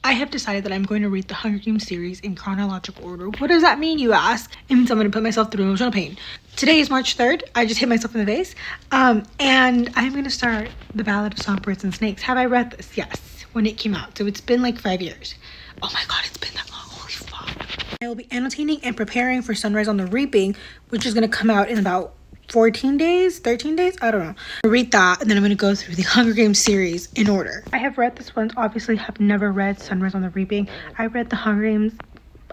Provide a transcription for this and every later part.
I have decided that I'm going to read the Hunger Games series in chronological order. What does that mean, you ask? It means I'm going to put myself through emotional pain. Today is March 3rd. I just hit myself in the face. And I'm going to start the Ballad of Songbirds and Snakes. Have I read this? Yes, when it came out. So it's been like 5 years. Oh my god, it's been that long. Holy fuck. I will be annotating and preparing for Sunrise on the Reaping, which is going to come out in about 14 days, 13 days, I don't know. I'll read that, and then I'm going to go through the Hunger Games series in order. I have read this one, obviously have never read Sunrise on the Reaping. I read the Hunger Games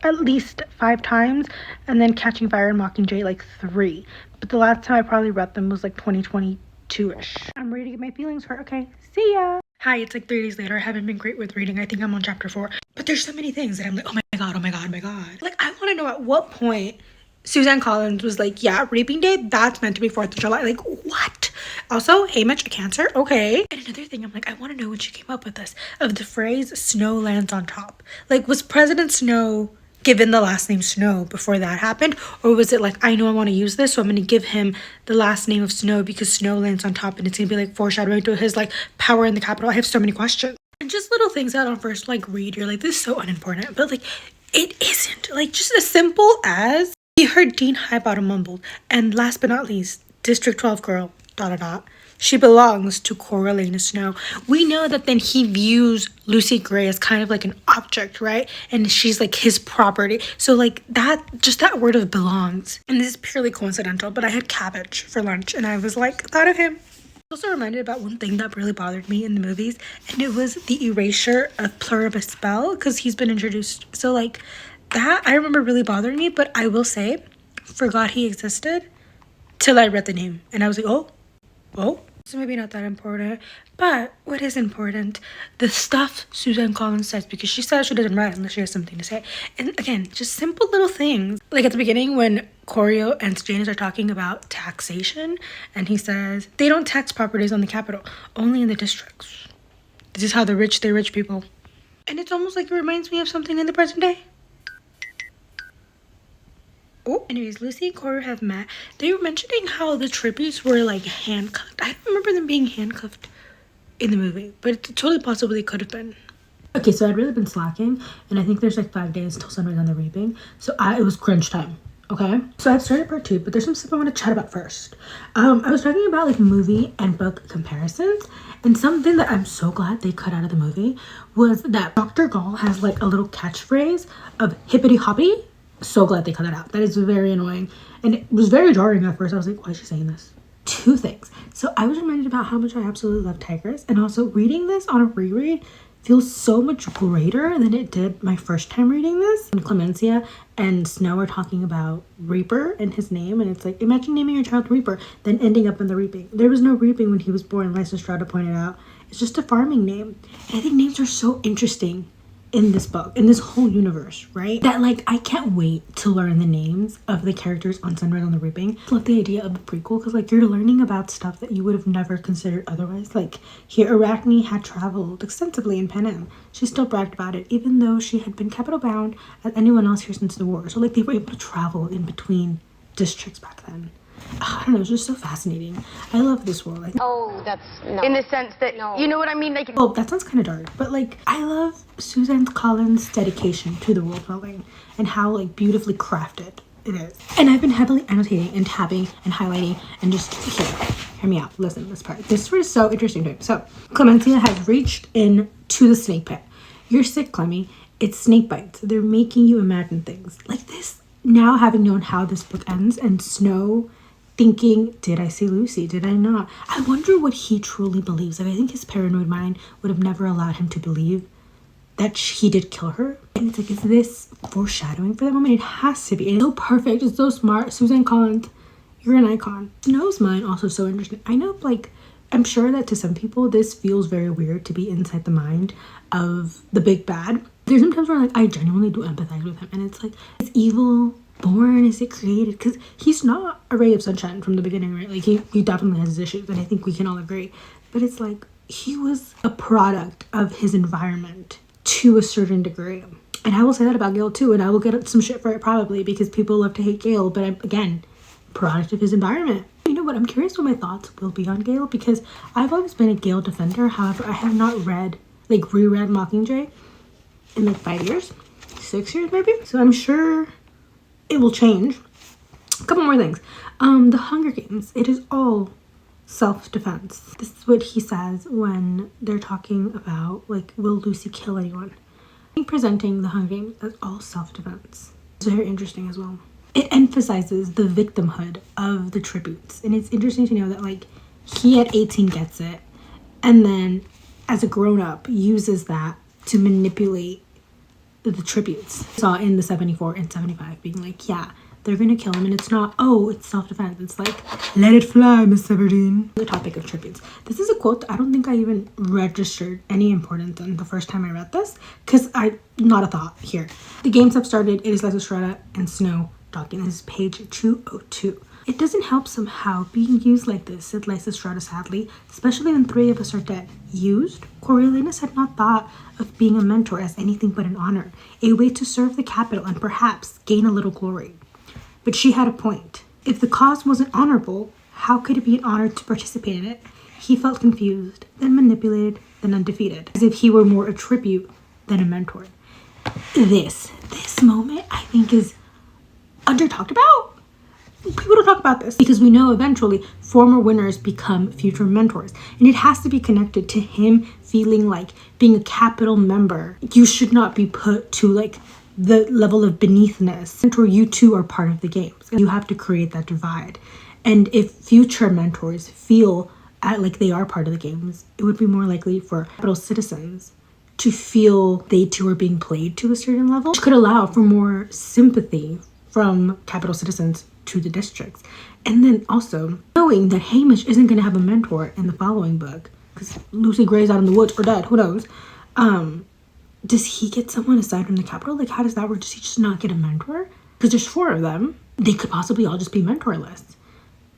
at least 5 times, and then Catching Fire and Mockingjay like 3. But the last time I probably read them was like 2022-ish. I'm ready to get my feelings hurt. Okay, see ya! Hi, it's like 3 days later. I haven't been great with reading. I think I'm on chapter 4. But there's so many things that I'm like, oh my god, oh my god, oh my god. Like, I want to know at what point Suzanne Collins was like, yeah, Reaping Day, that's meant to be 4th of July. Like, what? Also, hey, much a Cancer, okay. And another thing, I'm like, I want to know when she came up with this, of the phrase, snow lands on top. Like, was President Snow given the last name Snow before that happened? Or was it like, I know I want to use this, so I'm going to give him the last name of Snow because Snow lands on top, and it's going to be like foreshadowing to his like power in the capital. I have so many questions. And just little things that on first like read, you're like, this is so unimportant. But like, it isn't. Like, just as simple as, he heard Dean Highbottom mumbled, and last but not least, District 12 girl, ... She belongs to Coriolanus Snow. We know that then he views Lucy Gray as kind of like an object, right? And she's like his property. So like that, just that word of belongs. And this is purely coincidental, but I had cabbage for lunch and I was like, thought of him. Also reminded about one thing that really bothered me in the movies, and it was the erasure of Pluribus Spell, because he's been introduced. So like that I remember really bothering me, but I will say, forgot he existed till I read the name, and I was like, oh. So maybe not that important, but what is important, the stuff Suzanne Collins says, because she says she doesn't write unless she has something to say. And again, just simple little things. Like at the beginning when Corio and Janice are talking about taxation, and he says, they don't tax properties on the capital, only in the districts. This is how they're rich people. And it's almost like it reminds me of something in the present day. Oh, anyways, Lucy and Cora have met. They were mentioning how the tributes were like handcuffed. I don't remember them being handcuffed in the movie, but it totally possibly could have been. Okay, so I'd really been slacking, and I think there's like 5 days till Sunrise on the Reaping, so it was crunch time. Okay, so I've started part 2, but there's some stuff I want to chat about first. I was talking about like movie and book comparisons, and something that I'm so glad they cut out of the movie was that Dr. Gall has like a little catchphrase of hippity hoppy. So glad they cut that out. That is very annoying, and it was very jarring at first. I was like, why is she saying this? 2 things. So I was reminded about how much I absolutely love tigers, and also reading this on a reread feels so much greater than it did my first time reading this. When Clemencia and Snow are talking about Reaper and his name, and it's like, imagine naming your child Reaper, then ending up in the Reaping. There was no Reaping when he was born, Lysistrata pointed out. It's just a farming name. And I think names are so interesting in this book, in this whole universe, right? That like, I can't wait to learn the names of the characters on Sunrise on the Reaping. I love the idea of a prequel, because like, you're learning about stuff that you would have never considered otherwise. Like here, Arachne had traveled extensively in Panem. She still bragged about it, even though she had been capital bound as anyone else here since the war. So like, they were able to travel in between districts back then. I don't know, it's just so fascinating. I love this world. That's no. In the sense that, no. You know what I mean? Like, oh, that sounds kind of dark, but like, I love Suzanne Collins' dedication to the world building and how like beautifully crafted it is. And I've been heavily annotating and tabbing and highlighting and just hear me out. Listen, this part is so interesting to me. So Clemencia has reached into the snake pit. You're sick, Clemmy. It's snake bites. They're making you imagine things like this. Now, having known how this book ends, and Snow thinking, did I see Lucy? Did I not? I wonder what he truly believes. Like, I think his paranoid mind would have never allowed him to believe that he did kill her. And it's like, is this foreshadowing for that moment? It has to be. It's so perfect. It's so smart. Suzanne Collins, you're an icon. Snow's mind also so interesting. I know, like, I'm sure that to some people this feels very weird to be inside the mind of the big bad. There's some times where like, I genuinely do empathize with him, and it's like, is evil born? Is it created? Because he's not a ray of sunshine from the beginning, right? Like he definitely has his issues, and I think we can all agree. But it's like, he was a product of his environment to a certain degree. And I will say that about Gale too, and I will get some shit for it probably, because people love to hate Gale, but I'm, again, product of his environment. You know what, I'm curious what my thoughts will be on Gale, because I've always been a Gale defender. However, I have not read, like, reread Mockingjay. in like 5 years, 6 years maybe. So I'm sure it will change. A couple more things. The Hunger Games, it is all self-defense. This is what he says when they're talking about like, will Lucy kill anyone? Presenting the Hunger Games as all self-defense. It's very interesting as well. It emphasizes the victimhood of the tributes, and it's interesting to know that like he at 18 gets it, and then as a grown-up uses that to manipulate the tributes. I saw in the 74 and 75 being like, yeah, they're gonna kill him, and it's not, oh, it's self-defense. It's like, let it fly, Miss Severdeen. The topic of tributes. This is a quote I don't think I even registered any importance in the first time I read this, because not a thought here. The games have started. It is Lysistrata and Snow talking. This is page 202. It doesn't help somehow being used like this, said Lysistrata sadly, especially when 3 of us are dead. Used? Coriolanus had not thought of being a mentor as anything but an honor, a way to serve the capital and perhaps gain a little glory. But she had a point. If the cause wasn't honorable, how could it be an honor to participate in it? He felt confused, then manipulated, then undefeated, as if he were more a tribute than a mentor. This moment, I think, is under-talked about. People don't talk about this because we know eventually former winners become future mentors. And it has to be connected to him feeling like being a capital member, you should not be put to like the level of beneathness. Mentor, you two are part of the games. You have to create that divide. And if future mentors feel like they are part of the games, it would be more likely for capital citizens to feel they too are being played to a certain level, which could allow for more sympathy from capital citizens to the districts. And then also knowing that Hamish isn't going to have a mentor in the following book because Lucy Gray's out in the woods or dead, who knows. Does he get someone aside from the capital? Like, how does that work? Does he just not get a mentor? Because there's 4 of them. They could possibly all just be mentorless.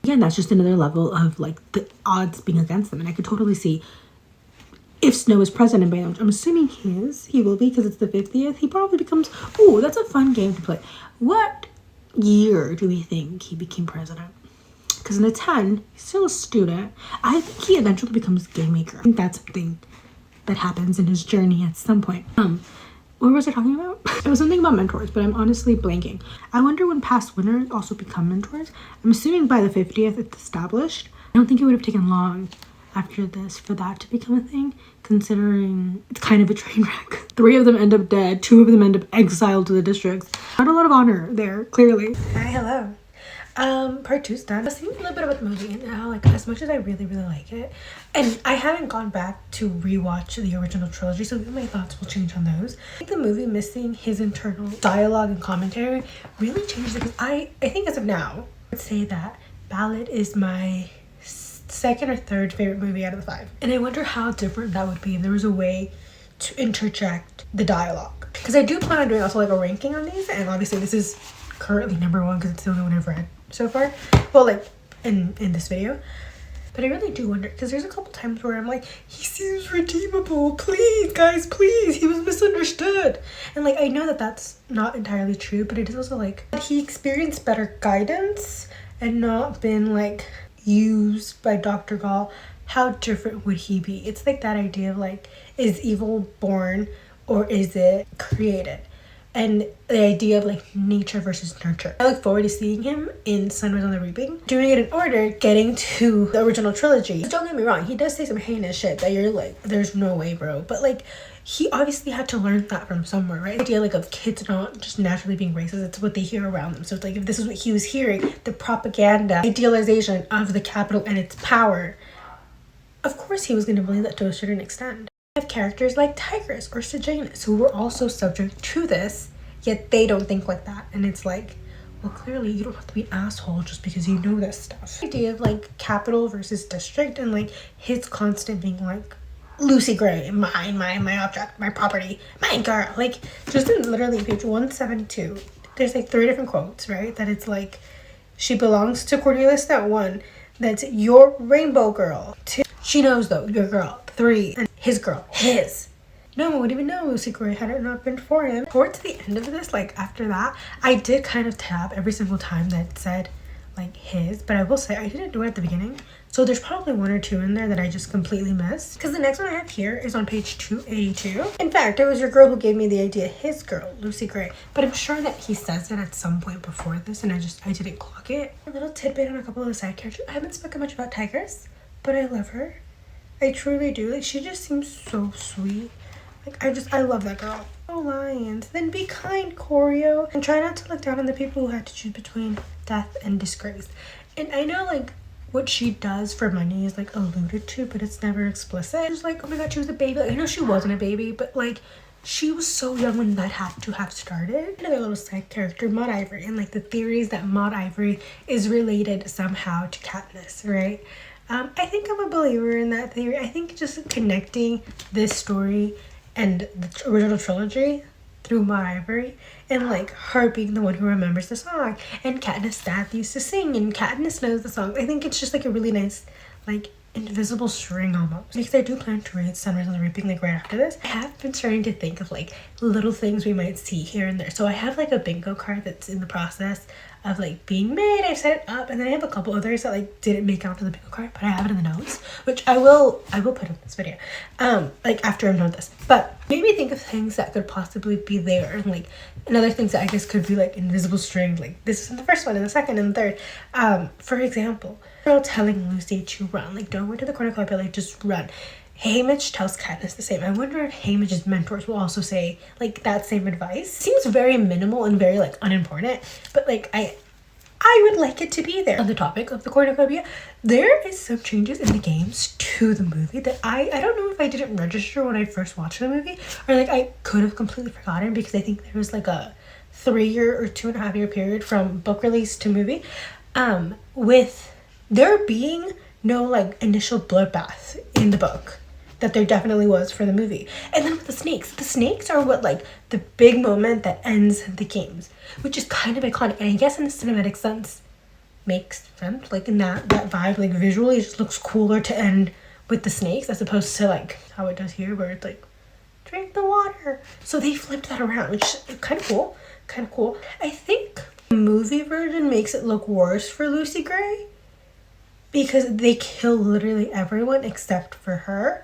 Again, that's just another level of like the odds being against them. And I could totally see if Snow is president by now, which I'm assuming he will be because it's the 50th. He probably becomes, oh, that's a fun game to play. What year do we think he became president? Because in the 10, he's still a student. I think he eventually becomes game maker. I think that's something that happens in his journey at some point. What was I talking about? It was something about mentors, but I'm honestly blanking. I wonder when past winners also become mentors. I'm assuming by the 50th it's established. I don't think it would have taken long after this for that to become a thing, considering it's kind of a train wreck. 3 of them end up dead, 2 of them end up exiled to the districts. Not a lot of honor there, clearly. Hi, hello. Part 2's done. I was thinking a little bit about the movie and how, like, as much as I really, really like it, and I haven't gone back to rewatch the original trilogy, so my thoughts will change on those. I think the movie missing his internal dialogue and commentary really changed it, because I think as of now, I would say that Ballad is my 2nd or 3rd favorite movie out of the 5. And I wonder how different that would be if there was a way to interject the dialogue. Because I do plan on doing also like a ranking on these, and obviously this is currently number 1 because it's the only one I've read so far. Well, like in this video. But I really do wonder, because there's a couple times where I'm like, he seems redeemable. Please, guys, please. He was misunderstood. And like, I know that that's not entirely true, but it is also like, he experienced better guidance and not been like used by Dr. Gall. How different would he be? It's like that idea of like, is evil born or is it created? And the idea of like nature versus nurture. I look forward to seeing him in Sunrise on the Reaping, doing it in order, getting to the original trilogy. Don't get me wrong, he does say some heinous shit that you're like, there's no way, bro. But like, he obviously had to learn that from somewhere, right? The idea like of kids not just naturally being racist, it's what they hear around them. So it's like, if this is what he was hearing, the propaganda, idealization of the capital and its power, of course he was going to believe that to a certain extent. Have characters like Tigress or Sejanus who were also subject to this, yet they don't think like that. And it's like, well, clearly you don't have to be an asshole just because you know this stuff. The idea of like capital versus district, and like his constant being like, Lucy Gray, mine, my object, my property, my girl. Like, just in literally page 172, there's like 3 different quotes, right? That it's like, she belongs to Coriolanus Snow. 1, that's your rainbow girl. 2, she knows though, your girl. 3, and his girl, his. No one would even know Lucy Gray had it not been for him. Towards the end of this, like after that, I did kind of tab every single time that said like his, but I will say I didn't do it at the beginning, so there's probably 1 or 2 in there that I just completely missed, because the next one I have here is on page 282. In fact, it was your girl who gave me the idea, his girl, Lucy Gray, but I'm sure that he says it at some point before this and I didn't clock it. A little tidbit on a couple of the side characters. I haven't spoken much about Tigress, but I love her. I truly do. Like, she just seems so sweet. Like, I love that girl. Oh, lions. Then be kind, Corio. And try not to look down on the people who had to choose between death and disgrace. And I know, like, what she does for money is, like, alluded to, but it's never explicit. It's like, oh my god, she was a baby. Like, I know she wasn't a baby, but, like, she was so young when that had to have started. Another little side character, Maud Ivory. And, like, the theories that Maud Ivory is related somehow to Katniss, right? I think I'm a believer in that theory. I think just connecting this story and the original trilogy through Maud Ivory, and like her being the one who remembers the song, and Katniss' dad used to sing, and Katniss knows the song. I think it's just like a really nice, like, invisible string almost. Because I do plan to read Sunrise on the Reaping like right after this. I have been starting to think of like little things we might see here and there. So I have like a bingo card that's in the process of like being made. I set it up, and then I have a couple others that like didn't make out to the bingo card, but I have it in the notes, which I will put in this video like after I'm done with this. But made me think of things that could possibly be there, and like another things that I guess could be like invisible string, like this is in the first one and the second and the third. For example, girl telling Lucy to run, like don't go to the cornucopia, like just run. Haymitch tells Katniss the same. I wonder if Haymitch's mentors will also say like that same advice. Seems very minimal and very like unimportant, but like I would like it to be there. On the topic of the cornucopia, there is some changes in the games to the movie that I don't know if I didn't register when I first watched the movie, or like I could have completely forgotten, because I think there was like a 3-year or 2.5-year period from book release to movie, with there being no like initial bloodbath in the book that there definitely was for the movie. And then with the snakes are what like the big moment that ends the games, which is kind of iconic, and I guess in the cinematic sense makes sense, like in that vibe, like visually it just looks cooler to end with the snakes as opposed to like how it does here where it's like drink the water. So they flipped that around, which is kind of cool. I think the movie version makes it look worse for Lucy Gray because they kill literally everyone except for her.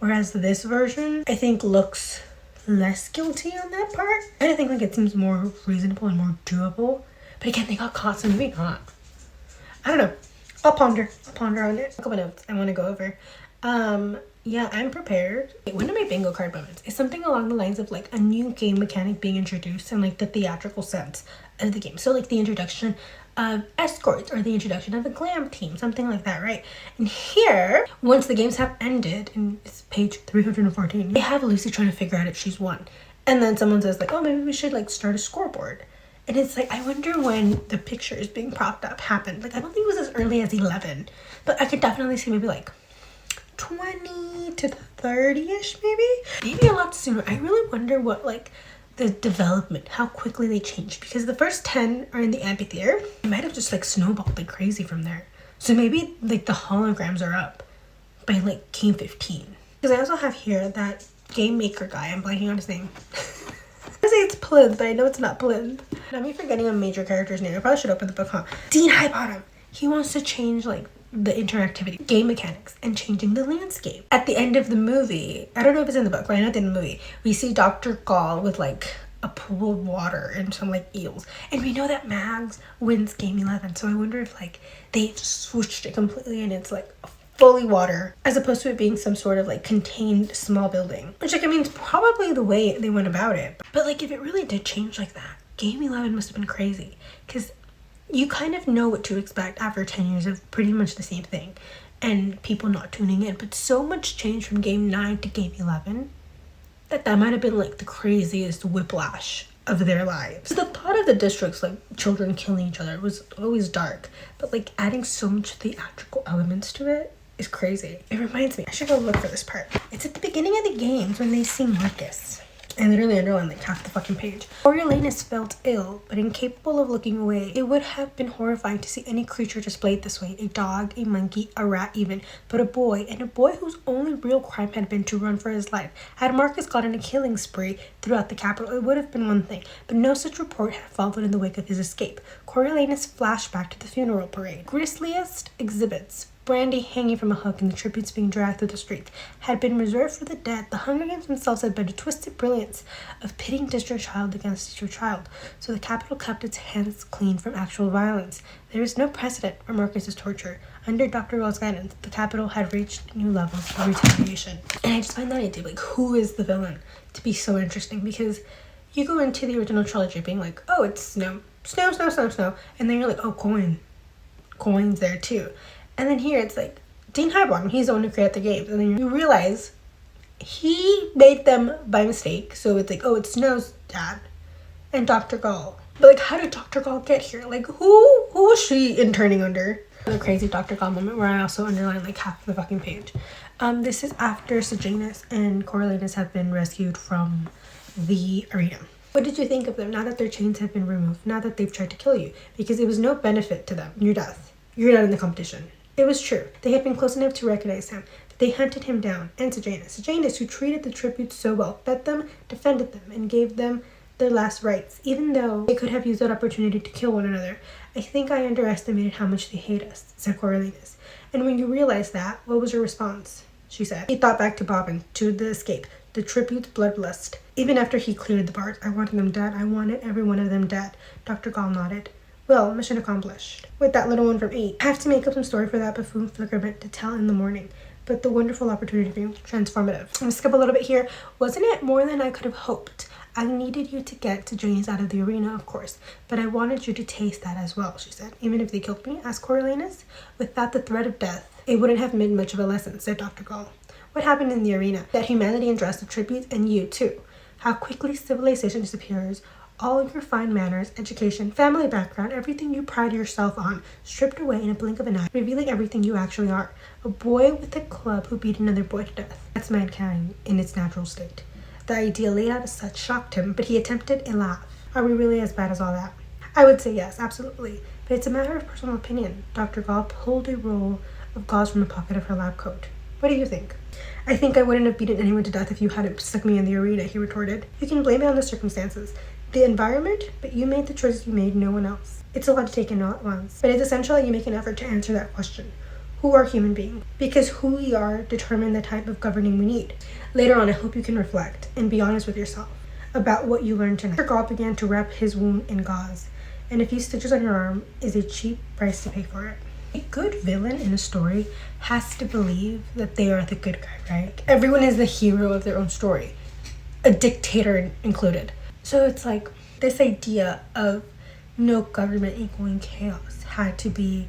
Whereas this version, I think, looks less guilty on that part. I think like it seems more reasonable and more doable. But again, they got caught, so maybe not. I don't know. I'll ponder on it. A couple notes I want to go over. Yeah, I'm prepared. One of my bingo card moments is something along the lines of like a new game mechanic being introduced in like the theatrical sense of the game. So like the introduction of escorts or the introduction of a glam team, something like that, right? And here, once the games have ended, and it's page 314, they have Lucy trying to figure out if she's won. And then someone says like, oh, maybe we should like start a scoreboard. And it's like, I wonder when the pictures being propped up happened. Like, I don't think it was as early as 11, but I could definitely see maybe like 20 to 30-ish, maybe a lot sooner. I really wonder what like the development, how quickly they changed, because the first 10 are in the amphitheater. It might have just like snowballed like crazy from there. So maybe like the holograms are up by like game 15. Because I also have here that game maker guy, I'm blanking on his name. I say it's Plinth, but I know it's not Plinth. I'm forgetting a major character's name. I probably should open the book, huh? Dean Highbottom. He wants to change like the interactivity, game mechanics, and changing the landscape. At the end of the movie, I don't know if it's in the book, but I know at the end of the movie, we see Dr. Gall with like a pool of water and some like eels. And we know that Mags wins game 11, so I wonder if like they just switched it completely and it's like fully water, as opposed to it being some sort of like contained small building. Which like, I mean, it's probably the way they went about it. But like, if it really did change like that, game 11 must have been crazy. Because you kind of know what to expect after 10 years of pretty much the same thing and people not tuning in. But so much change from game 9 to game 11 that might have been like the craziest whiplash of their lives. The thought of the districts, like children killing each other, was always dark, but like adding so much theatrical elements to it is crazy. It reminds me, I should go look for this part. It's at the beginning of the games when they see Marcus I literally underlined like half the fucking page. Coriolanus felt ill, but incapable of looking away. It would have been horrifying to see any creature displayed this way. A dog, a monkey, a rat even. But a boy, and a boy whose only real crime had been to run for his life. Had Marcus gotten a killing spree throughout the capital, it would have been one thing. But no such report had followed in the wake of his escape. Coriolanus flashed back to the funeral parade. Grisliest exhibits, brandy hanging from a hook and the tributes being dragged through the streets, had been reserved for the dead. The Hunger Games themselves had been a twisted brilliance of pitting district child against district child, so the capital kept its hands clean from actual violence. There is no precedent for Marcus's torture. Under Dr. Well's guidance, the capital had reached new levels of retaliation. And I just find that idea, like, who is the villain, to be so interesting, because you go into the original trilogy being like, oh, it's snow, and then you're like, oh, coin's there too. And then here it's like, Dean Highbottom, he's the one who created the games. And then you realize he made them by mistake. So it's like, oh, it's Snow's dad and Dr. Gall. But like, how did Dr. Gall get here? Like, who was she interning under? The crazy Dr. Gall moment where I also underlined like half the fucking page. This is after Sejanus and Coriolanus have been rescued from the arena. What did you think of them now that their chains have been removed? Now that they've tried to kill you? Because it was no benefit to them. Your death. You're not in the competition. It was true. They had been close enough to recognize him, but they hunted him down, and Sejanus, who treated the tributes so well, fed them, defended them, and gave them their last rites, even though they could have used that opportunity to kill one another. I think I underestimated how much they hate us, said Coriolanus. And when you realized that, what was your response? She said. He thought back to Bobbin, to the escape, the tribute's bloodlust. Even after he cleared the bars, I wanted them dead. I wanted every one of them dead. Dr. Gall nodded. Well, mission accomplished. With that little one from 8. I have to make up some story for that buffoon flicker meant to tell in the morning. But the wonderful opportunity being transformative. I'm gonna skip a little bit here. Wasn't it more than I could have hoped? I needed you to get to James out of the arena, of course, but I wanted you to taste that as well, she said. Even if they killed me, asked Coriolanus. Without the threat of death, it wouldn't have made much of a lesson, said Dr. Gall. What happened in the arena? That humanity undressed the tributes, and you too. How quickly civilization disappears. All your fine manners, education, family background, everything you pride yourself on, stripped away in a blink of an eye, revealing everything you actually are. A boy with a club who beat another boy to death. That's mankind in its natural state. The idea laid out as such shocked him, but he attempted a laugh. Are we really as bad as all that? I would say yes, absolutely. But it's a matter of personal opinion. Dr. Gall pulled a roll of gauze from the pocket of her lab coat. What do you think? I think I wouldn't have beaten anyone to death if you hadn't stuck me in the arena, he retorted. You can blame it on the circumstances. The environment, but you made the choices you made, no one else. It's a lot to take in all at once, but it's essential that you make an effort to answer that question. Who are human beings? Because who we are determine the type of governing we need. Later on, I hope you can reflect and be honest with yourself about what you learned tonight. Dr. Gall began to wrap his wound in gauze, and a few stitches on your arm is a cheap price to pay for it. A good villain in a story has to believe that they are the good guy, right? Everyone is the hero of their own story, a dictator included. So it's like this idea of no government equaling chaos had to be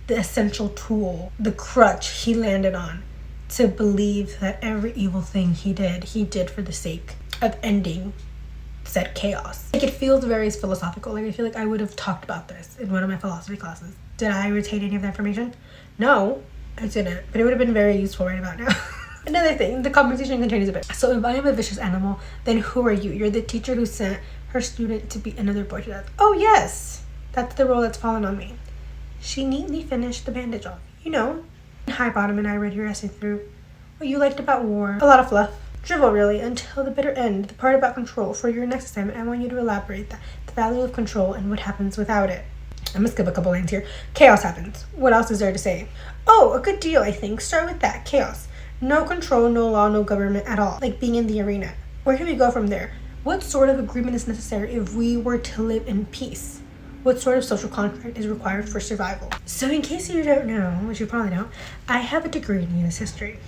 the essential tool, the crutch he landed on to believe that every evil thing he did for the sake of ending said chaos. Like, it feels very philosophical. Like, I feel like I would have talked about this in one of my philosophy classes. Did I retain any of that information? No, I didn't, but it would have been very useful right about now. Another thing, the conversation continues a bit. So if I am a vicious animal, then who are you? You're the teacher who sent her student to beat another boy to death. Oh yes, that's the role that's fallen on me. She neatly finished the bandage off. You know, Highbottom and I read your essay through. What you liked about war. A lot of fluff. Drivel, really, until the bitter end. The part about control. For your next assignment, I want you to elaborate that. The value of control and what happens without it. I'm gonna skip a couple lines here. Chaos happens. What else is there to say? Oh, a good deal, I think. Start with that. Chaos. No control, no law, no government at all. Like being in the arena. Where can we go from there? What sort of agreement is necessary if we were to live in peace? What sort of social contract is required for survival? So in case you don't know, which you probably don't, I have a degree in US history.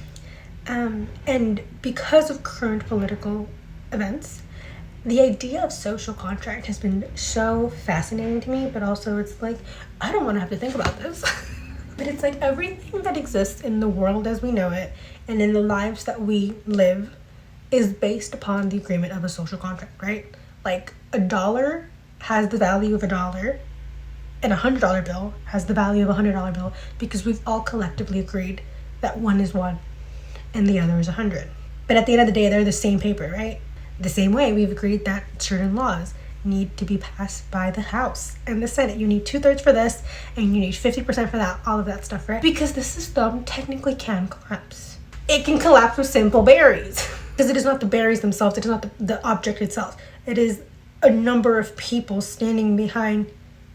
And because of current political events, the idea of social contract has been so fascinating to me, but also it's like, I don't want to have to think about this. But it's like everything that exists in the world as we know it and in the lives that we live is based upon the agreement of a social contract, right? Like $1 has the value of $1 and $100 bill has the value of $100 bill because we've all collectively agreed that one is one and the other is 100. But at the end of the day, they're the same paper, right? The same way we've agreed that certain laws need to be passed by the House and the Senate. You need 2/3 for this, and you need 50% for that, all of that stuff, right? Because the system technically can collapse. It can collapse with simple berries. Because it is not the berries themselves, it is not the object itself. It is a number of people standing behind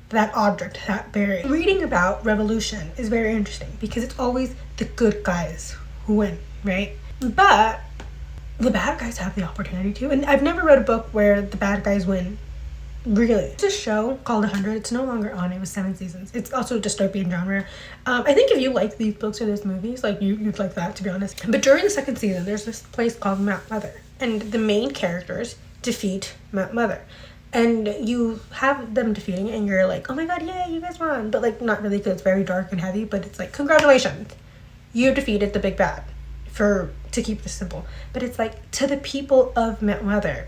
that object, that berry. Reading about revolution is very interesting because it's always the good guys who win, right? But the bad guys have the opportunity to. And I've never read a book where the bad guys win. Really. It's a show called 100. It's no longer on. It was 7 seasons. It's also a dystopian genre. I think if you like these books or these movies, like you'd like that, to be honest. But during the 2nd season, there's this place called Mount Mother. And the main characters defeat Mount Mother. And you have them defeating it and you're like, oh my god, yay, you guys won. But like, not really, because it's very dark and heavy. But it's like, congratulations. You defeated the big bad. To keep this simple. But it's like, to the people of Mount Mother,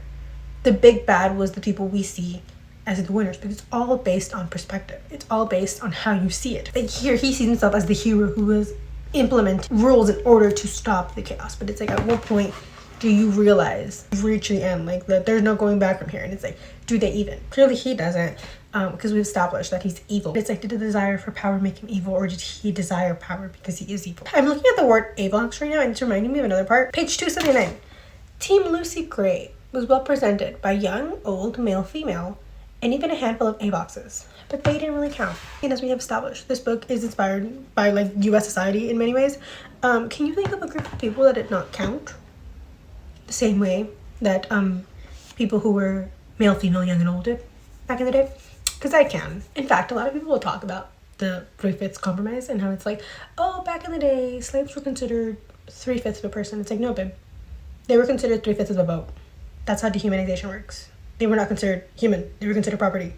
the big bad was the people we see as the winners, because it's all based on perspective. It's all based on how you see it. Like here, he sees himself as the hero who was implementing rules in order to stop the chaos. But it's like, at what point do you realize you've reached the end? Like, that there's no going back from here. And it's like, do they even? Clearly he doesn't, because we've established that he's evil. It's like, did the desire for power make him evil, or did he desire power because he is evil? I'm looking at the word Avox right now, and it's reminding me of another part. Page 279. Team Lucy Gray was well presented by young, old, male, female, and even a handful of Avoxes. But they didn't really count. And as we have established, this book is inspired by like US society in many ways. Can you think of a group of people that did not count? The same way that people who were male, female, young, and old did back in the day? Because I can. In fact, a lot of people will talk about the 3/5 compromise and how it's like, oh, back in the day, slaves were considered 3/5 of a person. It's like, no, babe. They were considered 3/5 of a vote. That's how dehumanization works. They were not considered human. They were considered property.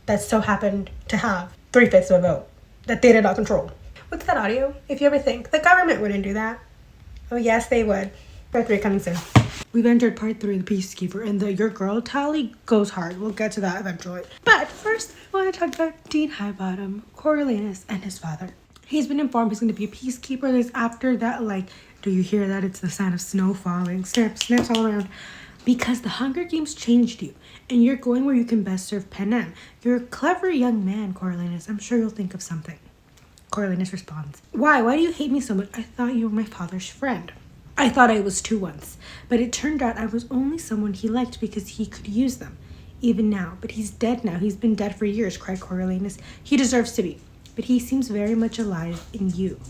That so happened to have 3/5 of a vote that they did not control. What's that audio? If you ever think the government wouldn't do that. Oh, yes, they would. Part 3 coming soon. We've entered part 3 of the Peacekeeper, and the Your Girl tally goes hard. We'll get to that eventually. But first, I want to talk about Dean Highbottom, Coriolanus, and his father. He's been informed he's going to be a peacekeeper. There's after that, like, do you hear that? It's the sound of snow falling. Snaps all around. Because the Hunger Games changed you, and you're going where you can best serve Panem. You're a clever young man, Coriolanus. I'm sure you'll think of something. Coriolanus responds, Why do you hate me so much? I thought you were my father's friend. I thought I was too once, but it turned out I was only someone he liked because he could use them. Even now, but he's dead now. He's been dead for years, cried Coriolanus. He deserves to be, but he seems very much alive in you.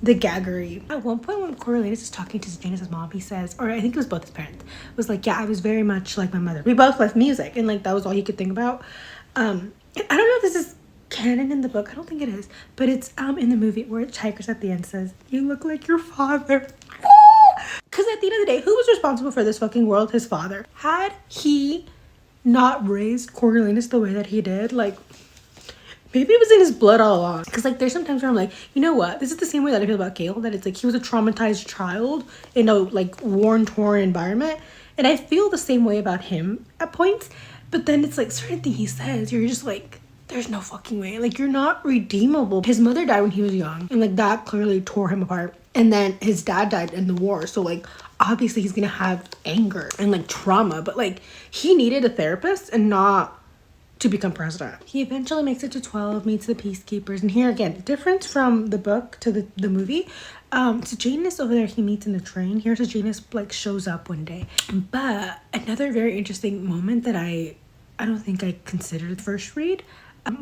The gaggery. At one point when Coriolanus is talking to Janus's mom, he says, or I think it was both his parents, was like, yeah, I was very much like my mother. We both left music, and like that was all he could think about. I don't know if this is canon in the book. I don't think it is, but it's in the movie where Tigers at the end says, you look like your father. Because at the end of the day, who was responsible for this fucking world? His father. Had he not raised Coriolanus the way that he did, like, maybe it was in his blood all along. Because, like, there's sometimes where I'm like, you know what? This is the same way that I feel about Gale. That it's like he was a traumatized child in a, like, war-torn environment. And I feel the same way about him at points. But then it's like, certain thing he says, you're just like, there's no fucking way. Like, you're not redeemable. His mother died when he was young. And, like, that clearly tore him apart. And then his dad died in the war. So, like, obviously he's gonna have anger and, like, trauma. But, like, he needed a therapist and not to become president. He eventually makes it to 12, meets the Peacekeepers. And here again, difference from the book to the movie. So Janus over there he meets in the train. Here's a Janus, like, shows up one day. But another very interesting moment that I don't think I considered the first read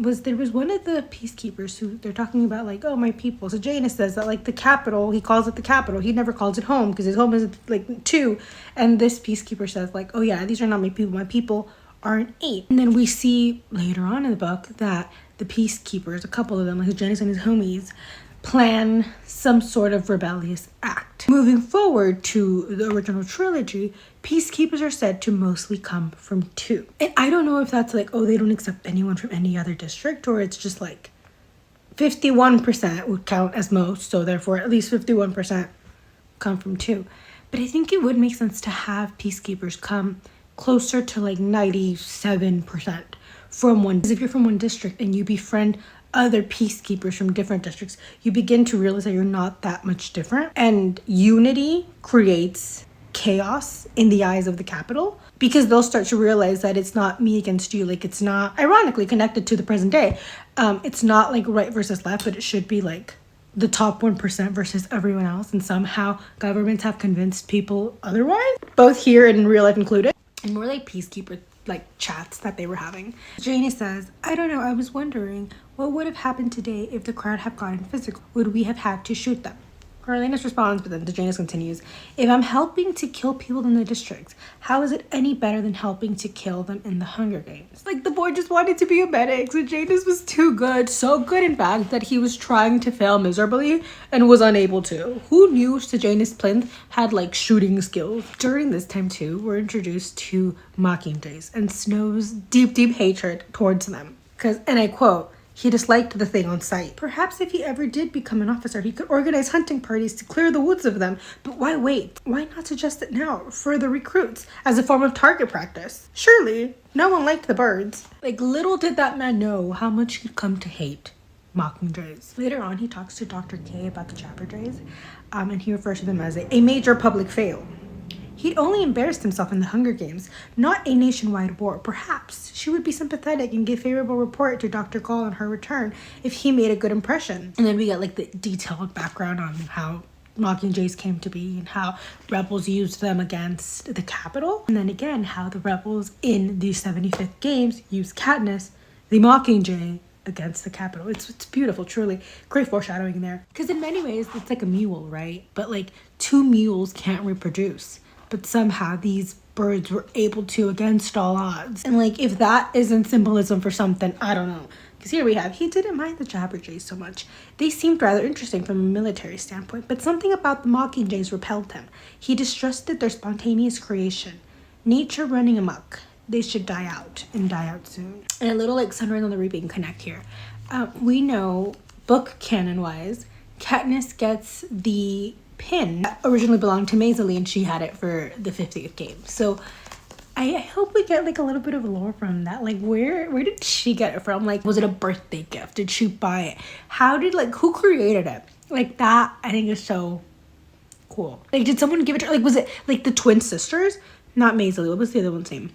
was there was one of the Peacekeepers who they're talking about, like, oh, my people. So Janus says that, like, the capital, he calls it the capital. He never calls it home because his home is, like, 2. And this Peacekeeper says, like, oh, yeah, these are not my people. My people are an 8. And then we see later on in the book that the Peacekeepers, a couple of them, like Janus and his homies, plan some sort of rebellious act. Moving forward to the original trilogy, Peacekeepers are said to mostly come from 2. And I don't know if that's like, oh, they don't accept anyone from any other district, or it's just like 51% would count as most, so therefore at least 51% come from 2. But I think it would make sense to have Peacekeepers come closer to like 97% from one. Because if you're from one district and you befriend other Peacekeepers from different districts, you begin to realize that you're not that much different. And unity creates chaos in the eyes of the Capitol, because they'll start to realize that it's not me against you. Like, it's not, ironically, connected to the present day. It's not like right versus left, but it should be like the top 1% versus everyone else. And somehow governments have convinced people otherwise, both here and in real life included. And more like peacekeeper like chats that they were having. Janie says, I don't know, I was wondering what would have happened today if the crowd had gotten physical. Would we have had to shoot them? Coriolanus responds, but then Janus continues, if I'm helping to kill people in the districts, how is it any better than helping to kill them in the Hunger Games? Like, the boy just wanted to be a medic, so Janus was too good, so good in fact that he was trying to fail miserably and was unable to. Who knew Sejanus Plinth had like shooting skills? During this time too, we're introduced to mockingjays and Snow's deep hatred towards them. Because, and I quote, he disliked the thing on sight. Perhaps if he ever did become an officer, he could organize hunting parties to clear the woods of them. But why wait? Why not suggest it now for the recruits as a form of target practice? Surely, no one liked the birds. Like, little did that man know how much he'd come to hate mockingjays. Later on, he talks to Dr. K about the Jabberjays, and he refers to them as a major public fail. He'd only embarrassed himself in the Hunger Games, not a nationwide war. Perhaps she would be sympathetic and give favorable report to Dr. Gall on her return if he made a good impression. And then we get like the detailed background on how mockingjays came to be and how rebels used them against the Capitol. And then again, how the rebels in the 75th Games used Katniss, the mockingjay, against the Capitol. It's beautiful, truly. Great foreshadowing there. Because in many ways, it's like a mule, right? But like 2 mules can't reproduce. But somehow these birds were able to against all odds. And like, if that isn't symbolism for something, I don't know. Because here we have, he didn't mind the Jabberjays so much. They seemed rather interesting from a military standpoint, but something about the mockingjays repelled him. He distrusted their spontaneous creation. Nature running amok. They should die out, and die out soon. And a little like Sunrise on the Reaping connect here. We know, book canon-wise, Katniss gets the pin that originally belonged to Maisie, and she had it for the 50th game. So I hope we get like a little bit of lore from that. Like, where did she get it from? Like, was it a birthday gift? Did she buy it? How did, like, who created it? Like, that I think is so cool. Like, did someone give it to her? Like, was it like the twin sisters? Not Maisie. What was the other one's name?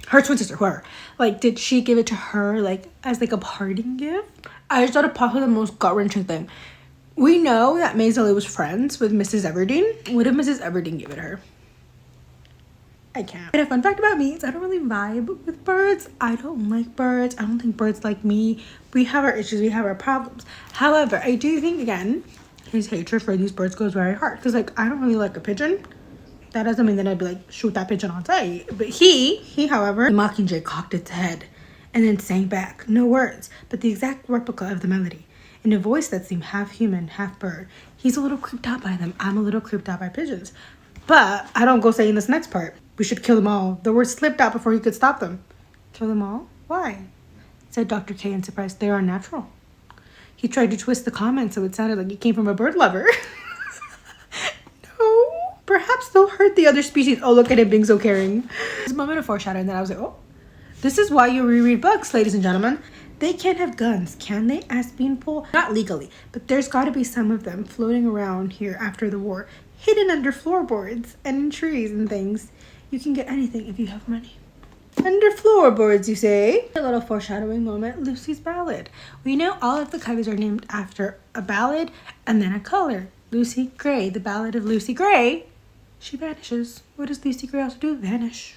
Her twin sister, her. Like, did she give it to her like as like a parting gift? I just thought it probably the most gut-wrenching thing. We know that Maisie was friends with Mrs. Everdeen. What did Mrs. Everdeen give it her? I can't. And a fun fact about me is I don't really vibe with birds. I don't like birds. I don't think birds like me. We have our issues. We have our problems. However, I do think, again, his hatred for these birds goes very hard. Because, like, I don't really like a pigeon. That doesn't mean that I'd be like, shoot that pigeon on sight. But he, however, the mockingjay cocked its head and then sang back. No words, but the exact replica of the melody. In a voice that seemed half human, half bird. He's a little creeped out by them. I'm a little creeped out by pigeons. But I don't go saying this next part. We should kill them all. The word slipped out before he could stop them. Kill them all? Why? Said Dr. K in surprise. They are unnatural. He tried to twist the comment so it sounded like it came from a bird lover. No. Perhaps they'll hurt the other species. Oh, look at him being so caring. This moment of foreshadowing that I was like, oh. This is why you reread books, ladies and gentlemen. They can't have guns, can they? Asked Beanpole. Not legally, but there's got to be some of them floating around here after the war, hidden under floorboards and in trees and things. You can get anything if you have money. Under floorboards, you say? A little foreshadowing moment, Lucy's ballad. We know all of the covers are named after a ballad and then a color. Lucy Gray, the Ballad of Lucy Gray. She vanishes. What does Lucy Gray also do? Vanish.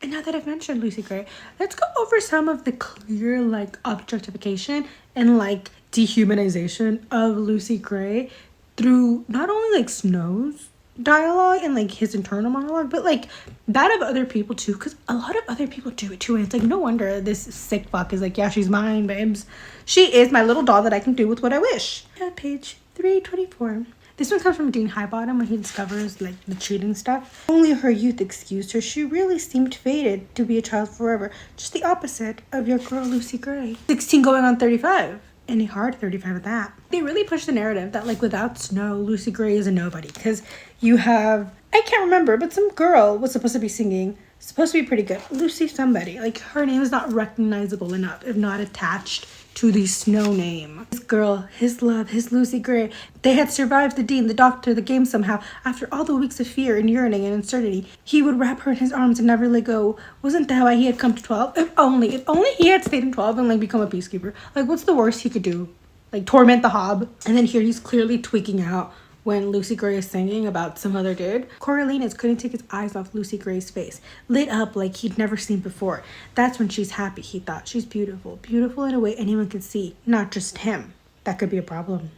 And now that I've mentioned Lucy Gray, let's go over some of the clear, like, objectification and, like, dehumanization of Lucy Gray through not only, like, Snow's dialogue and, like, his internal monologue, but, like, that of other people, too, because a lot of other people do it, too, and it's, like, no wonder this sick fuck is like, yeah, she's mine, babes. She is my little doll that I can do with what I wish. At page 324. This one comes from Dean Highbottom when he discovers, like, the cheating stuff. Only her youth excused her. She really seemed fated to be a child forever. Just the opposite of your girl, Lucy Gray. 16 going on 35. And a hard 35 at that. They really push the narrative that, like, without Snow, Lucy Gray is a nobody. Because you have, I can't remember, but some girl was supposed to be singing. Supposed to be pretty good. Lucy somebody. Like, her name is not recognizable enough, if not attached to the Snow name. His girl, his love, his Lucy Gray. They had survived the dean, the doctor, the game somehow. After all the weeks of fear and yearning and uncertainty, he would wrap her in his arms and never let go. Wasn't that why he had come to 12? If only he had stayed in 12 and like become a peacekeeper. Like, what's the worst he could do? Like, torment the hob? And then here he's clearly tweaking out when Lucy Gray is singing about some other dude. Coriolanus couldn't take his eyes off Lucy Gray's face, lit up like he'd never seen before. That's when she's happy, he thought. She's beautiful. Beautiful in a way anyone can see, not just him. That could be a problem.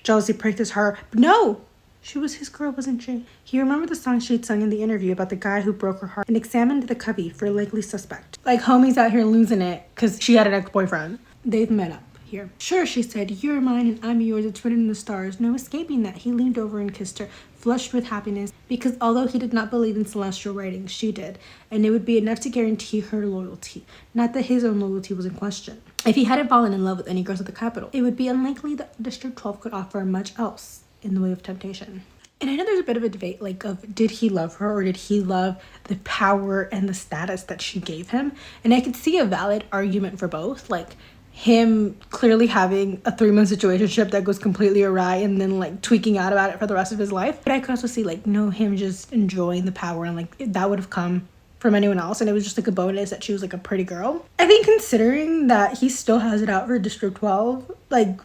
Jealousy pricked his heart. But no! She was his girl, wasn't she? He remembered the song she'd sung in the interview about the guy who broke her heart and examined the cubby for a likely suspect. Like homies out here losing it because she had an ex-boyfriend. They've met up. Here. Sure, she said, you're mine and I'm yours, it's written in the stars. No escaping that. He leaned over and kissed her, flushed with happiness, because although he did not believe in celestial writings, she did, and it would be enough to guarantee her loyalty. Not that his own loyalty was in question. If he hadn't fallen in love with any girls at the capital, it would be unlikely that District 12 could offer much else in the way of temptation. And I know there's a bit of a debate, like, of did he love her or did he love the power and the status that she gave him? And I could see a valid argument for both, like, him clearly having a 3-month situationship that goes completely awry and then like tweaking out about it for the rest of his life. But I could also see like no, him just enjoying the power and like that would have come from anyone else and it was just like a bonus that she was like a pretty girl. I think considering that he still has it out for District 12 like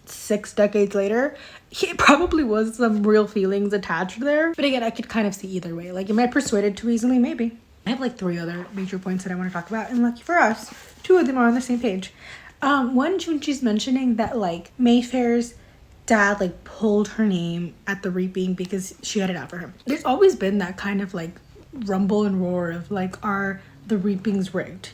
6 decades later, he probably was some real feelings attached there. But again, I could kind of see either way. Like, am I persuaded too easily? Maybe. I have like 3 other major points that I want to talk about, and lucky for us, 2 of them are on the same page. One, when she's mentioning that like Mayfair's dad like pulled her name at the reaping because she had it out for him. There's always been that kind of like rumble and roar of like, are the reapings rigged?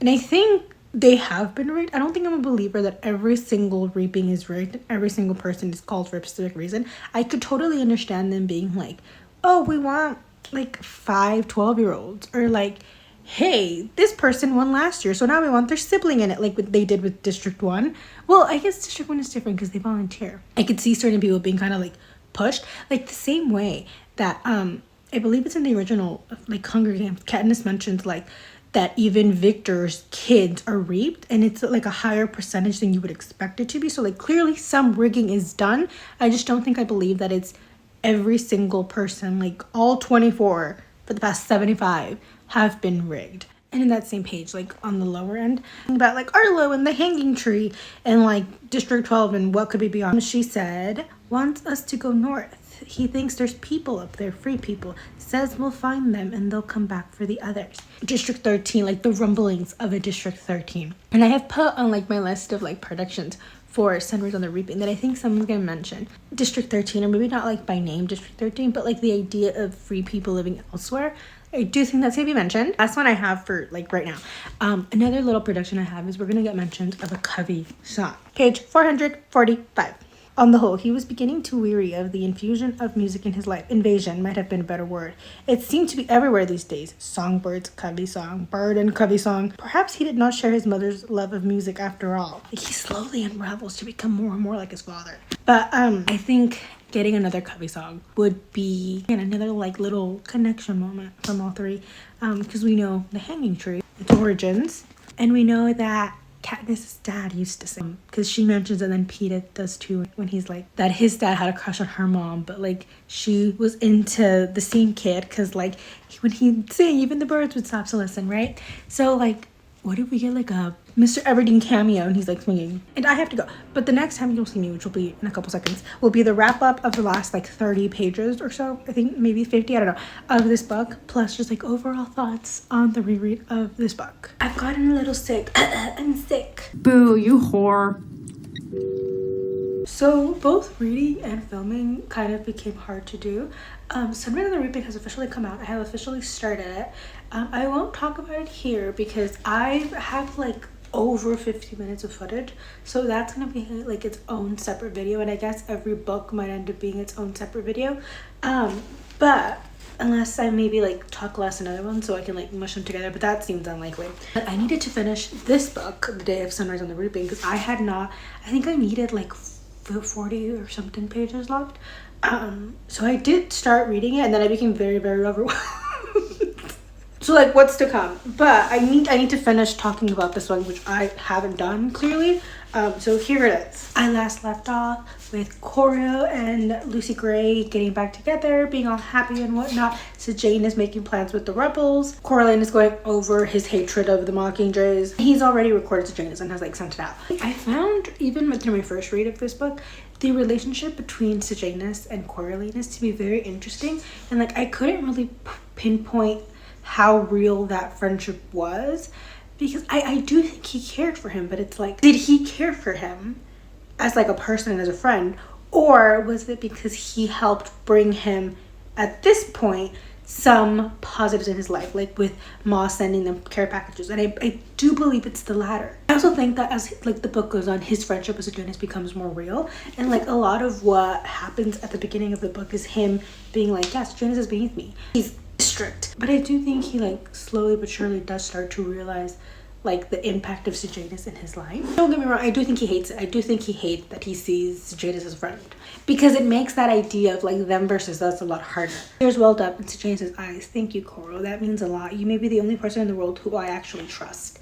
And I think they have been rigged. I don't think I'm a believer that every single reaping is rigged. Every single person is called for a specific reason. I could totally understand them being like, oh, we want like 5 12-year-olds, or like, hey, this person won last year, so now we want their sibling in it, like what they did with District 1. Well, I guess District 1 is different because they volunteer. I could see certain people being kind of like pushed, like the same way that I believe it's in the original like Hunger Games, Katniss mentions like that even Victor's kids are reaped, and it's like a higher percentage than you would expect it to be. So like clearly some rigging is done. I just don't think I believe that it's every single person, like all 24 for the past 75 have been rigged. And in that same page, like on the lower end, about like Arlo and the hanging tree and like District 12 and what could be beyond. She said, wants us to go north. He thinks there's people up there, free people. Says we'll find them and they'll come back for the others. District 13, like the rumblings of a District 13. And I have put on like my list of like predictions for Sunrise on the Reaping that I think someone's gonna mention. District 13, or maybe not like by name District 13, but like the idea of free people living elsewhere. I do think that's gonna be mentioned. That's one I have for like right now. Another little prediction I have is we're gonna get mentioned of a Covey song. Page 445. On the whole, he was beginning to weary of the infusion of music in his life. Invasion might have been a better word. It seemed to be everywhere these days. Songbirds, Covey song, bird and Covey song. Perhaps he did not share his mother's love of music after all. He slowly unravels to become more and more like his father. But I think getting another Covey song would be another like little connection moment from all 3. Because we know the hanging tree, its origins, and we know that Katniss' dad used to sing, because she mentions, and then Peeta does too, when he's like that his dad had a crush on her mom, but like she was into the scene kid, because like when he'd sing, even the birds would stop to listen, right? So like, what if we get like a Mr. Everdeen cameo and he's like swinging? And I have to go, but the next time you'll see me, which will be in a couple seconds, will be the wrap up of the last like 30 pages or so, I think maybe 50, I don't know, of this book, plus just like overall thoughts on the reread of this book. I've gotten a little sick. I'm sick. Boo, you whore. So both reading and filming kind of became hard to do. Sunrise on the Reaping has officially come out. I have officially started it. I won't talk about it here because I have like over 50 minutes of footage, so that's gonna be like its own separate video, and I guess every book might end up being its own separate video. But unless I maybe like talk less another one so I can like mush them together, but that seems unlikely. But I needed to finish this book, The Day of Sunrise on the Reaping, because I think I needed like 40 or something pages left. So I did start reading it, and then I became very, very overwhelmed. So like what's to come? But I need to finish talking about this one, which I haven't done clearly. So here it is. I last left off with Corio and Lucy Gray getting back together, being all happy and whatnot. So Jane is making plans with the rebels. Coriolanus is going over his hatred of the mockingjays. He's already recorded Sejanus and has like sent it out. I found, even through my first read of this book, the relationship between Sejanus and Coriolanus to be very interesting. And like I couldn't really pinpoint how real that friendship was, because I do think he cared for him, but it's like, did he care for him as like a person and as a friend, or was it because he helped bring him at this point some positives in his life, like with Ma sending them care packages? And I do believe it's the latter. I also think that as like the book goes on, his friendship with Sejanus becomes more real, and like a lot of what happens at the beginning of the book is him being like, yes, Sejanus is beneath me, he's strict. But I do think he like slowly but surely does start to realize like the impact of Sejanus in his life. Don't get me wrong, I do think he hates it. I do think he hates that he sees Sejanus as a friend, because it makes that idea of like them versus us a lot harder. Tears welled up in Sejanus' eyes. Thank you, Coro. That means a lot. You may be the only person in the world who I actually trust.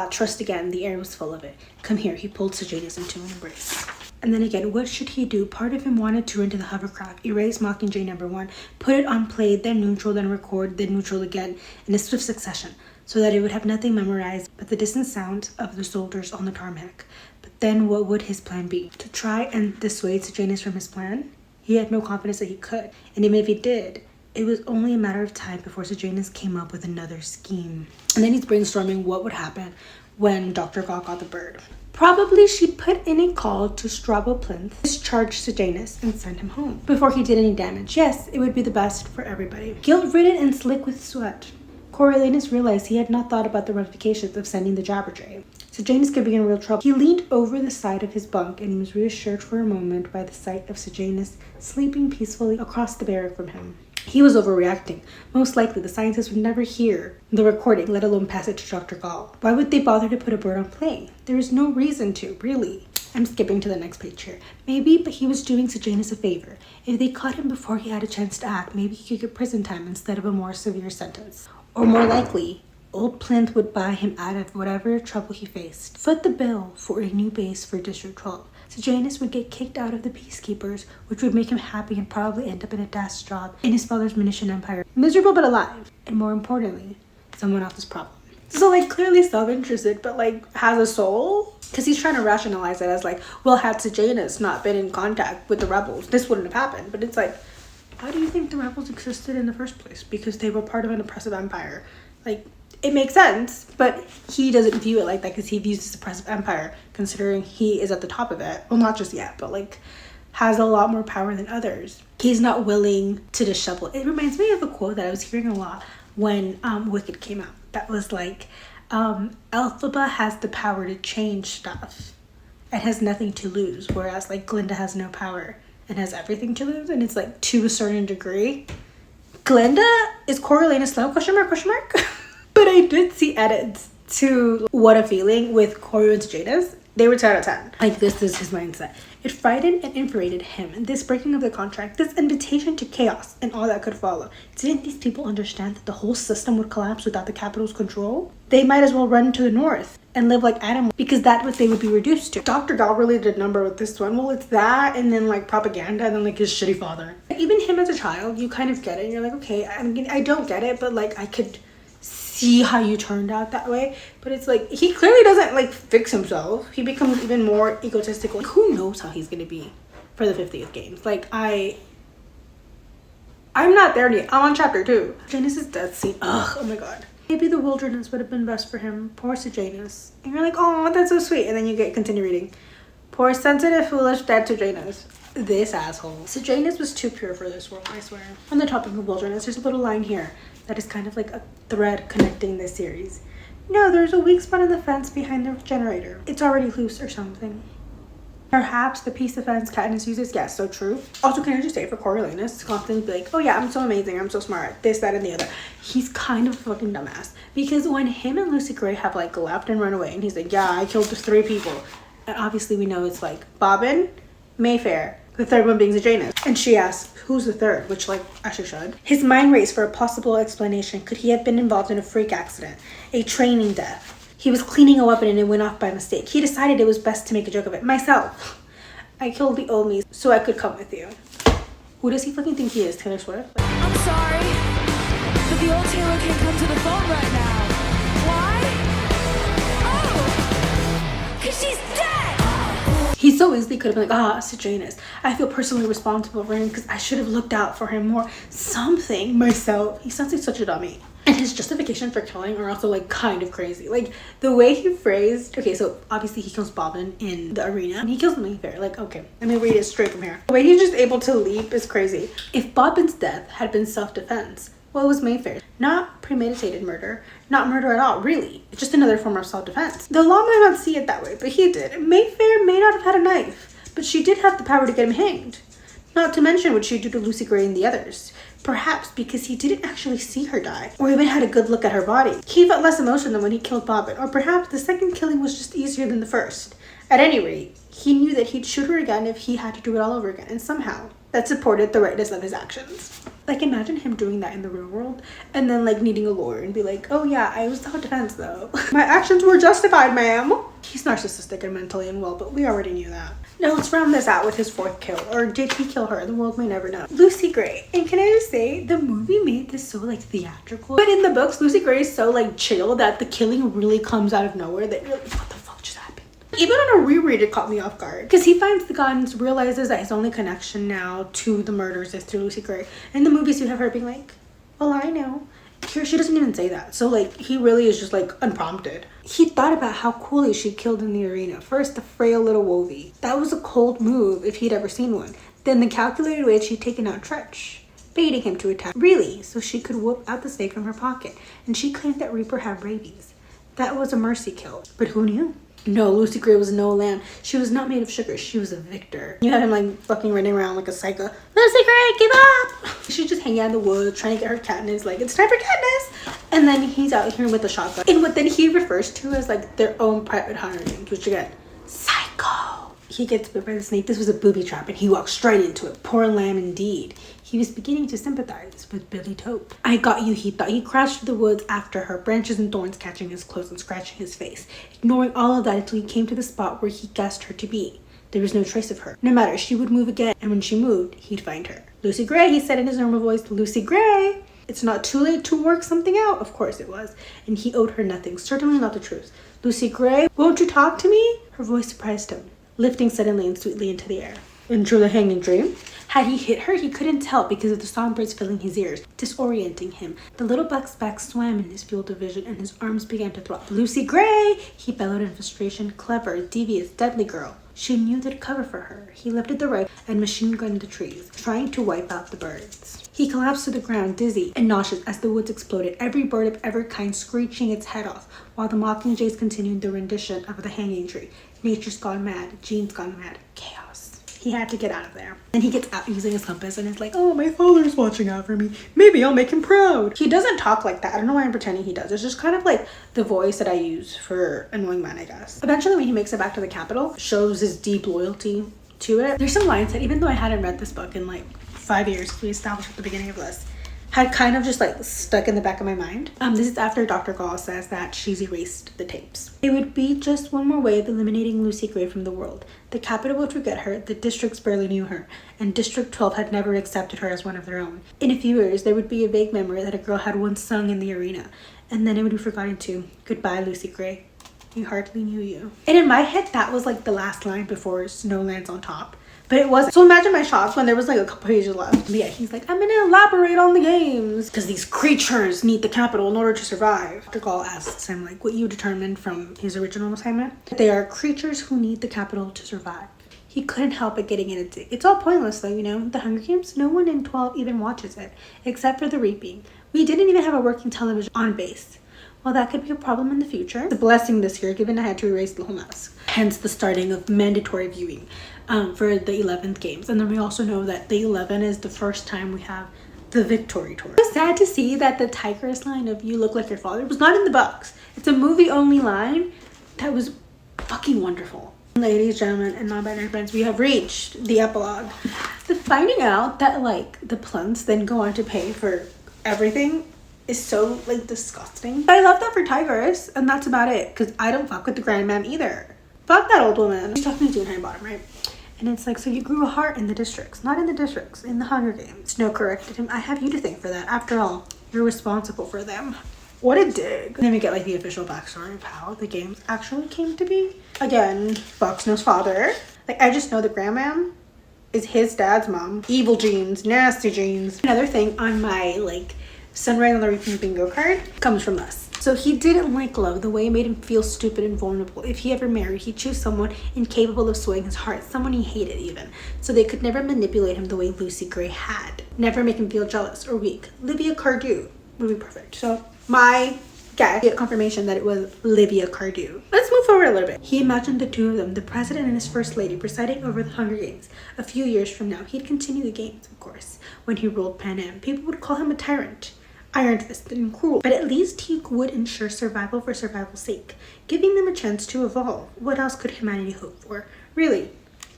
Trust again. The air was full of it. Come here. He pulled Sejanus into an embrace. And then again, what should he do? Part of him wanted to run to the hovercraft, erase Mockingjay #1, put it on play, then neutral, then record, then neutral again, in a swift succession, so that it would have nothing memorized but the distant sounds of the soldiers on the tarmac. But then what would his plan be? To try and dissuade Sejanus from his plan? He had no confidence that he could, and even if he did, it was only a matter of time before Sejanus came up with another scheme. And then he's brainstorming what would happen when Dr. Gaw got the bird. Probably she'd put in a call to Strabo Plinth, discharge Sejanus, and send him home before he did any damage. Yes, it would be the best for everybody. Guilt-ridden and slick with sweat, Coriolanus realized he had not thought about the ramifications of sending the Jabberjay. Sejanus could be in real trouble. He leaned over the side of his bunk and was reassured for a moment by the sight of Sejanus sleeping peacefully across the barrack from him. He was overreacting. Most likely, the scientists would never hear the recording, let alone pass it to Dr. Gall. Why would they bother to put a bird on play? There is no reason to, really. I'm skipping to the next page here. Maybe, but he was doing Sejanus a favor. If they caught him before he had a chance to act, maybe he could get prison time instead of a more severe sentence. Or more likely, old Plinth would buy him out of whatever trouble he faced. Foot the bill for a new base for District 12. Sejanus would get kicked out of the Peacekeepers, which would make him happy and probably end up in a desk job in his father's munition empire. Miserable but alive. And more importantly, someone else's problem. So like clearly self-interested, but like has a soul? Because he's trying to rationalize it as like, well, had Sejanus not been in contact with the rebels, this wouldn't have happened. But it's like, why do you think the rebels existed in the first place? Because they were part of an oppressive empire. Like, it makes sense, but he doesn't view it like that because he views this oppressive empire, considering he is at the top of it. Well, not just yet, but like has a lot more power than others. He's not willing to dishevel. It reminds me of a quote that I was hearing a lot when Wicked came out. That was like, Elphaba has the power to change stuff and has nothing to lose, whereas like Glinda has no power and has everything to lose, and it's like to a certain degree. Glinda is Coriolanus Snow, question mark? But I did see edits to What a Feeling with Corio and Sejanus. They were 10 out of 10. Like, this is his mindset. It frightened and infuriated him, and this breaking of the contract, this invitation to chaos, and all that could follow. Didn't these people understand that the whole system would collapse without the capital's control? They might as well run to the north and live like animals, because that's what they would be reduced to. Dr. Gall really did a number with this one. Well, it's that, and then like propaganda, and then like his shitty father. Even him as a child, you kind of get it, and you're like, okay, I don't get it, but like I could see how you turned out that way. But it's like he clearly doesn't like fix himself. He becomes even more egotistical. Like, who knows how he's gonna be for the 50th games? Like I'm not there yet. I'm on chapter 2. Sejanus' death scene. Ugh, oh my god. Maybe the wilderness would have been best for him. Poor Sejanus. And you're like, oh, that's so sweet. And then you continue reading. Poor sensitive, foolish, dead Sejanus. This asshole. Sejanus was too pure for this world, I swear. On the topic of wilderness, there's a little line here that is kind of like a thread connecting this series. No, there's a weak spot in the fence behind the generator. It's already loose or something. Perhaps the piece the fence Katniss uses. Yes, so true. Also, can I just say for Coriolanus to constantly be like, oh yeah, I'm so amazing, I'm so smart, this, that, and the other. He's kind of a fucking dumbass. Because when him and Lucy Gray have like left and run away, and he's like, yeah, I killed 3 people. And obviously we know it's like Bobbin, Mayfair, The third one being Sejanus. And she asks, who's the third? Which, like, as she should. His mind raced for a possible explanation. Could he have been involved in a freak accident? A training death? He was cleaning a weapon and it went off by mistake. He decided it was best to make a joke of it. Myself. I killed the Omis so I could come with you. Who does he fucking think he is? Taylor Swift? I'm sorry, but the old Taylor can't come to the phone right now. Why? Oh, because she's dead! He so easily could have been like, Sejanus. I feel personally responsible for him because I should have looked out for him more. Something myself. He sounds like such a dummy. And his justification for killing are also like kind of crazy. Like the way he phrased, okay, so obviously he kills Bobbin in the arena and he kills Mayfair. Like, okay, let me read it straight from here. The way he's just able to leap is crazy. If Bobbin's death had been self-defense, what was Mayfair's? Not premeditated murder, not murder at all, really. It's just another form of self-defense. The law might not see it that way, but he did. Mayfair may not have had a knife, but she did have the power to get him hanged. Not to mention what she'd do to Lucy Gray and the others. Perhaps because he didn't actually see her die, or even had a good look at her body. He felt less emotion than when he killed Bobbin, or perhaps the second killing was just easier than the first. At any rate, he knew that he'd shoot her again if he had to do it all over again, and somehow that supported the rightness of his actions. Like, imagine him doing that in the real world, and then like needing a lawyer and be like, oh yeah, I was self-defense though. My actions were justified, ma'am. He's narcissistic and mentally unwell, but we already knew that. Now let's round this out with his fourth kill. Or did he kill her? The world may never know. Lucy Gray. And can I just say, the movie made this so like theatrical. But in the books, Lucy Gray is so like chill that the killing really comes out of nowhere that you're like, what the fuck just happened? Even on a reread, it caught me off guard. Because he finds the guns, realizes that his only connection now to the murders is through Lucy Gray. In the movies, you have her being like, well, I know. Here, she doesn't even say that. So like, he really is just like unprompted. He thought about how coolly she killed in the arena. First, the frail little Wovie. That was a cold move if he'd ever seen one. Then the calculated way she'd taken out Tretch, baiting him to attack. Really, so she could whoop out the snake from her pocket. And she claimed that Reaper had rabies. That was a mercy kill. But who knew? No, Lucy Gray was no lamb. She was not made of sugar. She was a victor. You have him like fucking running around like a psycho. Lucy Gray, give up! She's just hanging out in the woods trying to get her Katniss. Like, it's time for Katniss! And then he's out here with a shotgun. And what then he refers to as like their own private hunter game, which again, psycho. He gets bit by the snake. This was a booby trap and he walked straight into it. Poor lamb indeed. He was beginning to sympathize with Billy Tope. I got you, he thought. He crashed through the woods after her, branches and thorns catching his clothes and scratching his face, ignoring all of that until he came to the spot where he guessed her to be. There was no trace of her. No matter, she would move again, and when she moved, he'd find her. Lucy Gray, he said in his normal voice, Lucy Gray! It's not too late to work something out. Of course it was. And he owed her nothing, certainly not the truth. Lucy Gray, won't you talk to me? Her voice surprised him, lifting suddenly and sweetly into the air. Into the hanging tree? Had he hit her, he couldn't tell because of the songbirds filling his ears, disorienting him. The little buck's back swam in his field of vision and his arms began to throb. Lucy Gray! He bellowed in frustration. Clever, devious, deadly girl. She knew the cover for her. He lifted the rifle and machine gunned the trees, trying to wipe out the birds. He collapsed to the ground, dizzy and nauseous as the woods exploded, every bird of every kind screeching its head off, while the mockingjays continued their rendition of the hanging tree. Nature's gone mad. Jean's gone mad. Chaos. He had to get out of there. Then he gets out using his compass and it's like, oh, my father's watching out for me. Maybe I'll make him proud. He doesn't talk like that. I don't know why I'm pretending he does. It's just kind of like the voice that I use for annoying man, I guess. Eventually, when he makes it back to the capital, shows his deep loyalty to it. There's some lines that even though I hadn't read this book in like 5 years, we established at the beginning of this, had kind of just like stuck in the back of my mind. This is after Dr. Gall says that she's erased the tapes. It would be just one more way of eliminating Lucy Gray from the world. The capital would forget her, the districts barely knew her, and District 12 had never accepted her as one of their own. In a few years, there would be a vague memory that a girl had once sung in the arena, and then it would be forgotten too. Goodbye, Lucy Gray. We hardly knew you. And in my head, that was like the last line before Snow lands on top. But it wasn't. So imagine my shock when there was like a couple pages left. But yeah, he's like, I'm gonna elaborate on the games. Because these creatures need the capital in order to survive. Dr. Gall asks him like what you determined from his original assignment. They are creatures who need the capital to survive. He couldn't help but getting in a dig. It's all pointless though, you know. The Hunger Games, no one in 12 even watches it. Except for the Reaping. We didn't even have a working television on base. Well, that could be a problem in the future. It's a blessing this year, given I had to erase the whole mask. Hence the starting of mandatory viewing for the 11th games. And then we also know that the 11 is the first time we have the victory tour. It's sad to see that the Tigress line of you look like your father was not in the books. It's a movie only line that was fucking wonderful. Ladies, gentlemen, and non-binary friends, we have reached the epilogue. The finding out that like the plants then go on to pay for everything is so like disgusting. But I love that for Tigers, and that's about it, because I don't fuck with the grandmam either. Fuck that old woman. She's talking to June High-Bottom, right? And it's like, so you grew a heart in the districts. Not in the districts, in the Hunger Games. Snow corrected him. I have you to thank for that. After all, you're responsible for them. What a dig. And then we get like the official backstory of how the games actually came to be. Again, fuck Snow's father. Like, I just know the grandmam is his dad's mom. Evil genes, nasty genes. Another thing on my like Sunrise on the Reaping bingo card comes from us. So he didn't like love the way it made him feel stupid and vulnerable. If he ever married, he'd choose someone incapable of swaying his heart, someone he hated even. So they could never manipulate him the way Lucy Gray had. Never make him feel jealous or weak. Livia Cardew would be perfect. So my guess, get confirmation that it was Livia Cardew. Let's move forward a little bit. He imagined the two of them, the president and his first lady, presiding over the Hunger Games. A few years from now, he'd continue the games, of course. When he ruled Panem, people would call him a tyrant, iron-fisted and cruel, but at least he would ensure survival for survival's sake, giving them a chance to evolve. What else could humanity hope for? Really,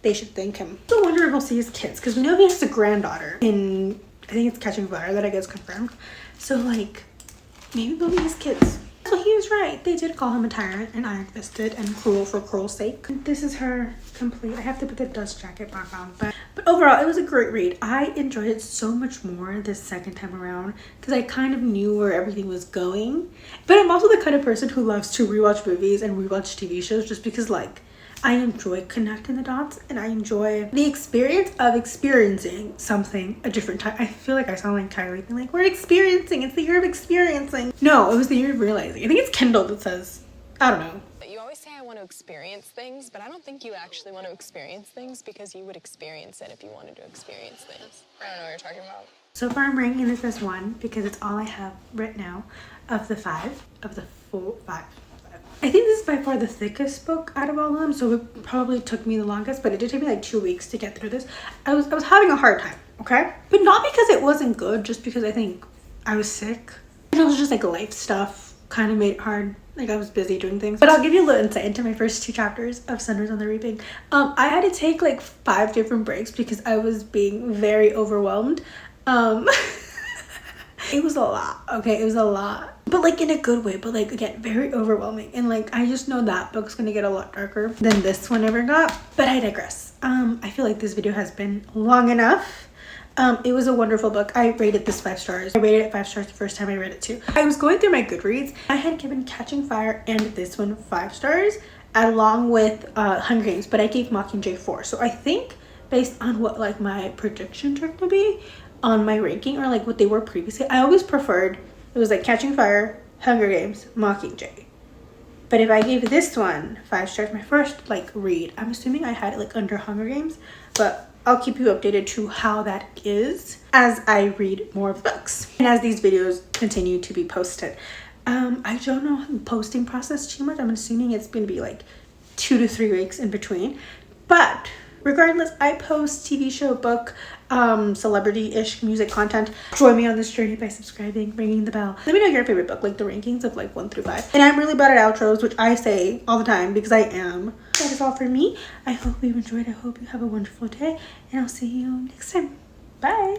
they should thank him. So I wonder if we'll see his kids, because we know he has a granddaughter in, I think it's Catching Fire that I guess confirmed. So like, maybe they'll be his kids. So he was right. They did call him a tyrant and iron-fisted and cruel for cruel's sake. This is her complete. I have to put the dust jacket back on. But overall, it was a great read. I enjoyed it so much more this second time around because I kind of knew where everything was going. But I'm also the kind of person who loves to rewatch movies and rewatch TV shows just because like I enjoy connecting the dots and I enjoy the experience of experiencing something a different time. I feel like I sound like Kylie being like, we're experiencing, it's the year of experiencing. No, it was the year of realizing. I think it's Kendall that says, I don't know. You always say I want to experience things, but I don't think you actually want to experience things because you would experience it if you wanted to experience things. I don't know what you're talking about. So far I'm ranking this as 1 because it's all I have right now of the 5, of the full 5. I think this is by far the thickest book out of all of them, so it probably took me the longest, but it did take me like 2 weeks to get through this. I was having a hard time, okay? But not because it wasn't good, just because I think I was sick. And it was just like life stuff kind of made it hard. Like I was busy doing things. But I'll give you a little insight into my first 2 chapters of Sunrise on the Reaping. I had to take like 5 different breaks because I was being very overwhelmed. It was a lot, okay? It was a lot. But like in a good way, but like again, very overwhelming. And like I just know that book's gonna get a lot darker than this one ever got. But I digress. I feel like this video has been long enough. It was a wonderful book. I rated this 5 stars. I rated it 5 stars the first time I read it too. I was going through my Goodreads. I had given Catching Fire and this one 5 stars along with Hunger Games, but I gave Mockingjay 4. So I think based on what like my prediction turned to be on my ranking or like what they were previously, I always preferred, it was like Catching Fire, Hunger Games, Mockingjay. But if I gave this one 5 stars, my first like read, I'm assuming I had it like under Hunger Games, but I'll keep you updated to how that is as I read more of the books and as these videos continue to be posted. I don't know the posting process too much. I'm assuming it's going to be like 2 to 3 weeks in between, but regardless, I post TV show, book, celebrity-ish music content. Join me on this journey by subscribing, ringing the bell. Let me know your favorite book, like the rankings of like 1 through 5. And I'm really bad at outros, which I say all the time because I am. That is all for me. I hope you enjoyed. I hope you have a wonderful day, and I'll see you next time. Bye.